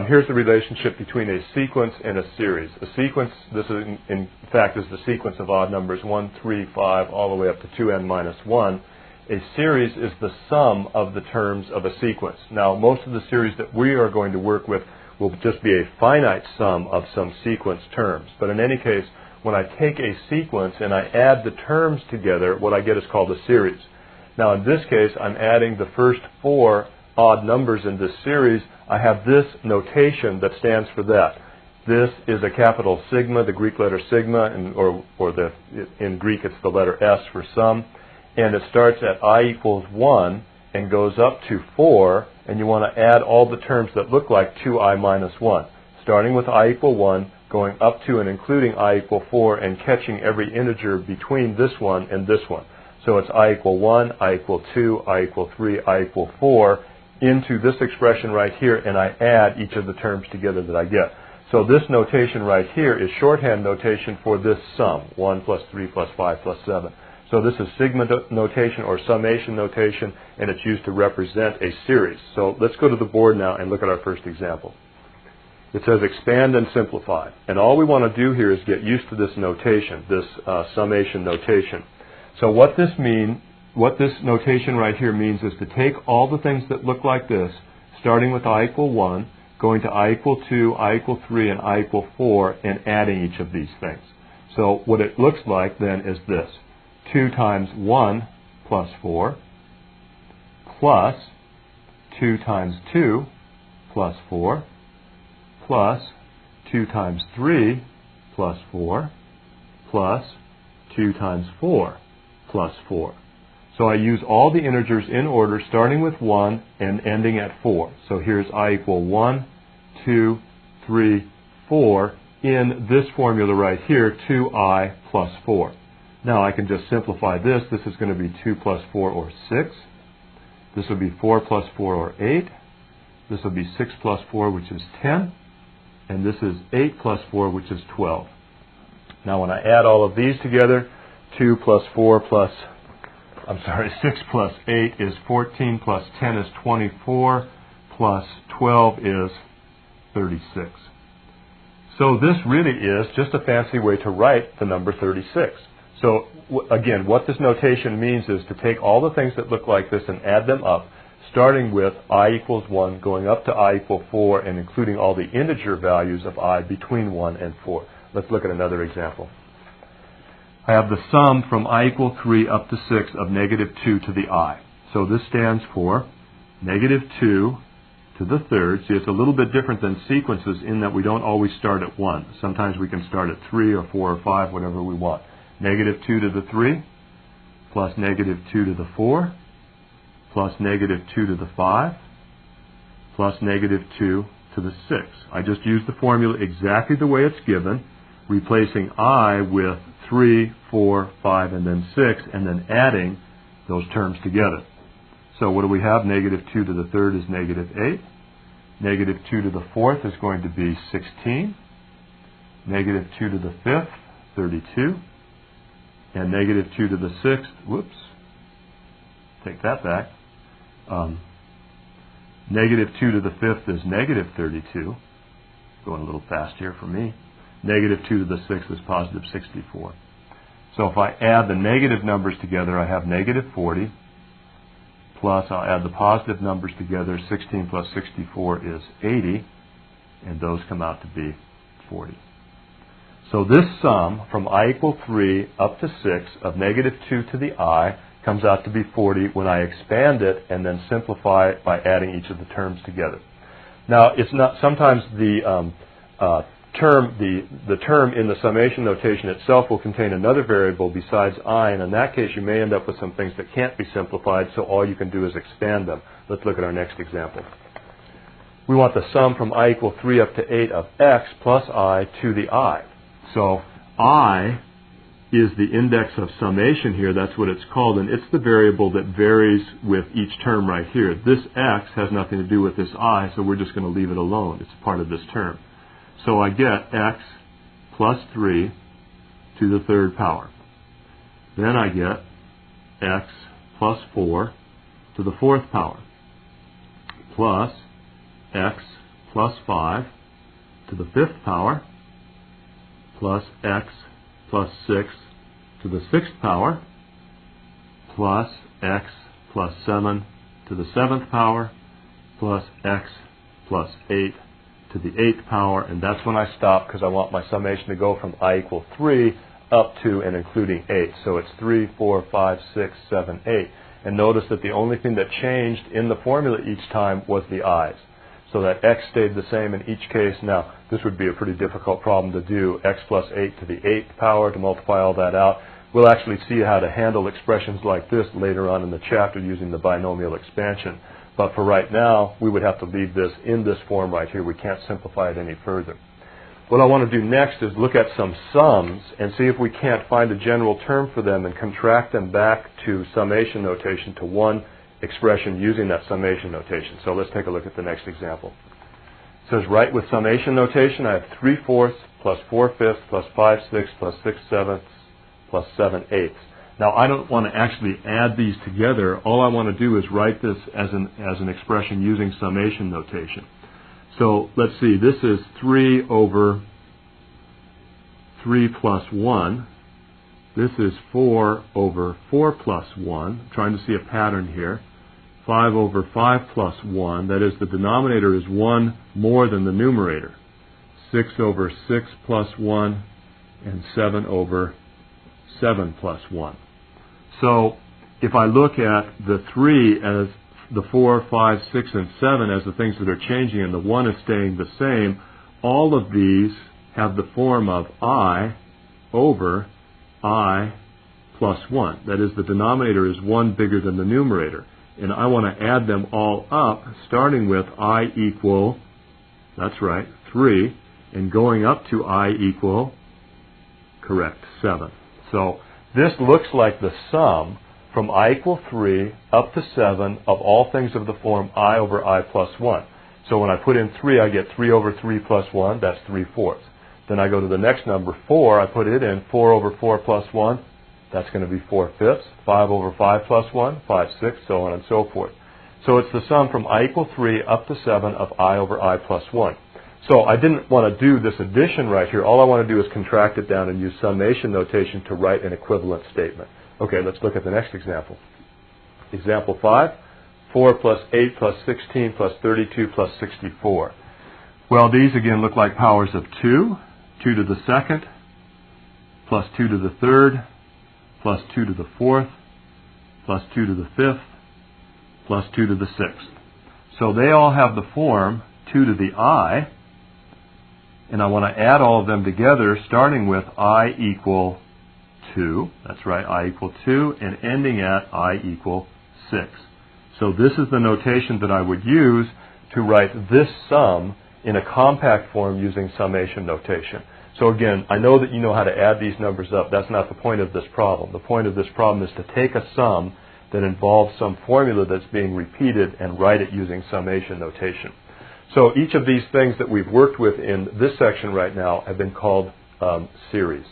here's the relationship between a sequence and a series. A sequence, this is in fact is the sequence of odd numbers 1, 3, 5, all the way up to 2n minus 1. A series is the sum of the terms of a sequence. Now, most of the series that we are going to work with will just be a finite sum of some sequence terms. But in any case, when I take a sequence and I add the terms together, what I get is called a series. Now, in this case, I'm adding the first 4 odd numbers in this series. I have this notation that stands for that. This is a capital sigma, the Greek letter sigma, in Greek it's the letter S for sum. And it starts at I equals 1 and goes up to 4, and you want to add all the terms that look like 2i minus 1. Starting with I equal 1, going up to and including I equal 4, and catching every integer between this one and this one. So it's I equal 1, I equal 2, I equal 3, I equal 4 into this expression right here, and I add each of the terms together that I get. So this notation right here is shorthand notation for this sum, 1 plus 3 plus 5 plus 7. So this is sigma notation or summation notation, and it's used to represent a series. So let's go to the board now and look at our first example. It says expand and simplify. And all we want to do here is get used to this notation, this summation notation. So what this notation right here means is to take all the things that look like this, starting with I equal 1, going to I equal 2, I equal 3, and I equal 4, and adding each of these things. So what it looks like then is this. 2 times 1 plus 4 plus 2 times 2 plus 4 plus 2 times 3 plus 4 plus 2 times 4 plus 4. So I use all the integers in order, starting with 1 and ending at 4. So here's I equal 1, 2, 3, 4 in this formula right here, 2i plus 4. Now I can just simplify this. This is going to be 2 plus 4 or 6. This will be 4 plus 4 or 8. This will be 6 plus 4, which is 10. And this is 8 plus 4, which is 12. Now when I add all of these together, 2 plus 4 plus, 6 plus 8 is 14, plus 10 is 24, plus 12 is 36. So this really is just a fancy way to write the number 36. So again, what this notation means is to take all the things that look like this and add them up, starting with I equals 1, going up to I equal 4, and including all the integer values of I between 1 and 4. Let's look at another example. I have the sum from I equal 3 up to 6 of negative 2 to the I. So this stands for negative 2 to the third. See, it's a little bit different than sequences in that we don't always start at 1. Sometimes we can start at 3 or 4 or 5, whatever we want. Negative 2 to the 3 plus negative 2 to the 4 plus negative 2 to the 5 plus negative 2 to the 6. I just used the formula exactly the way it's given, replacing I with 3, 4, 5, and then 6, and then adding those terms together. So what do we have? Negative 2 to the third is negative 8. Negative 2 to the fourth is going to be 16. Negative 2 to the fifth, 32. And negative 2 to the sixth, whoops, take that back. Negative 2 to the fifth is negative 32. Going a little fast here for me. Negative 2 to the sixth is positive 64. So if I add the negative numbers together, I have negative 40. Plus, I'll add the positive numbers together. 16 plus 64 is 80. And those come out to be 40. So this sum from I equal 3 up to 6 of negative 2 to the I comes out to be 40 when I expand it and then simplify it by adding each of the terms together. Now, it's not, sometimes the term in the summation notation itself will contain another variable besides I, and in that case you may end up with some things that can't be simplified, so all you can do is expand them. Let's look at our next example. We want the sum from I equal 3 up to 8 of x plus I to the I. So I is the index of summation here, that's what it's called, and it's the variable that varies with each term right here. This x has nothing to do with this I, so we're just going to leave it alone. It's part of this term. So I get x plus 3 to the third power. Then I get x plus 4 to the fourth power, plus x plus 5 to the 5th power plus x plus 6 to the 6th power plus x plus 7 to the 7th power plus x plus 8 to the 8th power, and that's when I stop because I want my summation to go from I equal 3 up to and including 8. So it's 3, 4, 5, 6, 7, 8. And notice that the only thing that changed in the formula each time was the i's. So that x stayed the same in each case. Now, this would be a pretty difficult problem to do, x plus 8 to the 8th power, to multiply all that out. We'll actually see how to handle expressions like this later on in the chapter using the binomial expansion. But for right now, we would have to leave this in this form right here. We can't simplify it any further. What I want to do next is look at some sums and see if we can't find a general term for them and contract them back to summation notation to one expression using that summation notation. So let's take a look at the next example. It says, write with summation notation, I have 3/4 plus 4/5 plus 5/6 plus 6/7 plus 7/8. Now, I don't want to actually add these together. All I want to do is write this as an expression using summation notation. So let's see, this is 3 over 3 plus 1. This is 4 over 4 plus 1. I'm trying to see a pattern here. 5 over 5 plus 1. That is, the denominator is 1 more than the numerator. 6 over 6 plus 1. And 7 over 7 plus 1. So if I look at the 3 as the 4, 5, 6, and 7 as the things that are changing and the 1 is staying the same, all of these have the form of I over I plus 1. That is, the denominator is 1 bigger than the numerator. And I want to add them all up, starting with I equal, that's right, 3, and going up to I equal, correct, 7. So this looks like the sum from I equal 3 up to 7 of all things of the form I over I plus 1. So when I put in 3, I get 3 over 3 plus 1, that's 3/4. Then I go to the next number, 4, I put it in, 4 over 4 plus 1, that's going to be 4/5. 5 over 5 plus 1, 5/6, so on and so forth. So it's the sum from I equal 3 up to 7 of I over I plus 1. So I didn't want to do this addition right here. All I want to do is contract it down and use summation notation to write an equivalent statement. Okay, let's look at the next example. Example 5, 4 plus 8 plus 16 plus 32 plus 64. Well, these again look like powers of 2, 2 to the 2nd, plus 2 to the 3rd, plus 2 to the 4th, plus 2 to the 5th, plus 2 to the 6th. So they all have the form 2 to the I, and I want to add all of them together, starting with I equal 2, that's right, I equal 2, and ending at I equal 6. So this is the notation that I would use to write this sum in a compact form using summation notation. So again, I know that you know how to add these numbers up. That's not the point of this problem. The point of this problem is to take a sum that involves some formula that's being repeated and write it using summation notation. So each of these things that we've worked with in this section right now have been called series.